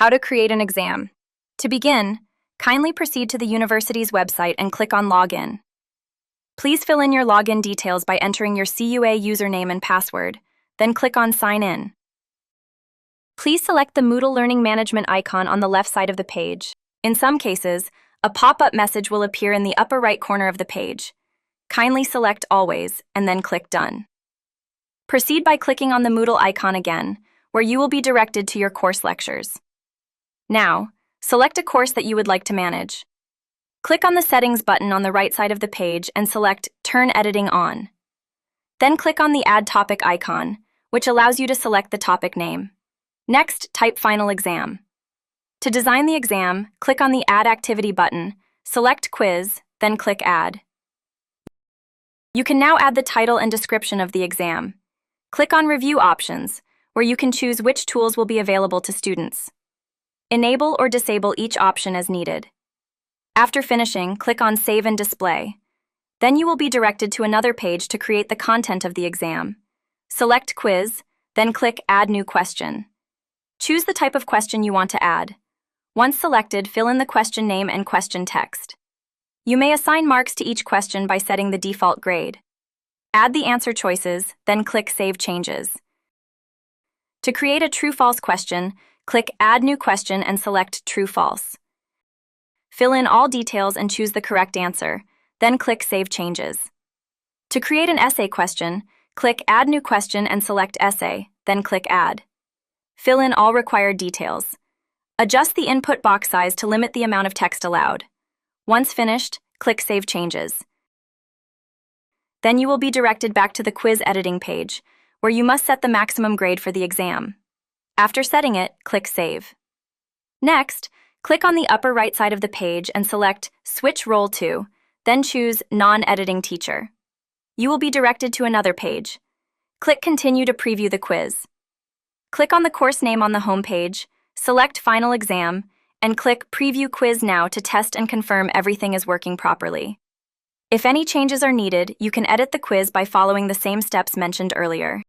How to create an exam. To begin, kindly proceed to the university's website and click on Login. Please fill in your login details by entering your CUA username and password, then click on Sign In. Please select the Moodle Learning Management icon on the left side of the page. In some cases, a pop-up message will appear in the upper right corner of the page. Kindly select Always, and then click Done. Proceed by clicking on the Moodle icon again, where you will be directed to your course lectures. Now, select a course that you would like to manage. Click on the Settings button on the right side of the page and select Turn Editing On. Then click on the Add Topic icon, which allows you to select the topic name. Next, type Final Exam. To design the exam, click on the Add Activity button, select Quiz, then click Add. You can now add the title and description of the exam. Click on Review Options, where you can choose which tools will be available to students. Enable or disable each option as needed. After finishing, click on Save and Display. Then you will be directed to another page to create the content of the exam. Select Quiz, then click Add New Question. Choose the type of question you want to add. Once selected, fill in the question name and question text. You may assign marks to each question by setting the default grade. Add the answer choices, then click Save Changes. To create a true-false question, click Add New Question and select True-False. Fill in all details and choose the correct answer, then click Save Changes. To create an essay question, click Add New Question and select Essay, then click Add. Fill in all required details. Adjust the input box size to limit the amount of text allowed. Once finished, click Save Changes. Then you will be directed back to the quiz editing page, where you must set the maximum grade for the exam. After setting it, click Save. Next, click on the upper right side of the page and select Switch Role to, then choose Non-Editing Teacher. You will be directed to another page. Click Continue to preview the quiz. Click on the course name on the home page, select Final Exam, and click Preview Quiz Now to test and confirm everything is working properly. If any changes are needed, you can edit the quiz by following the same steps mentioned earlier.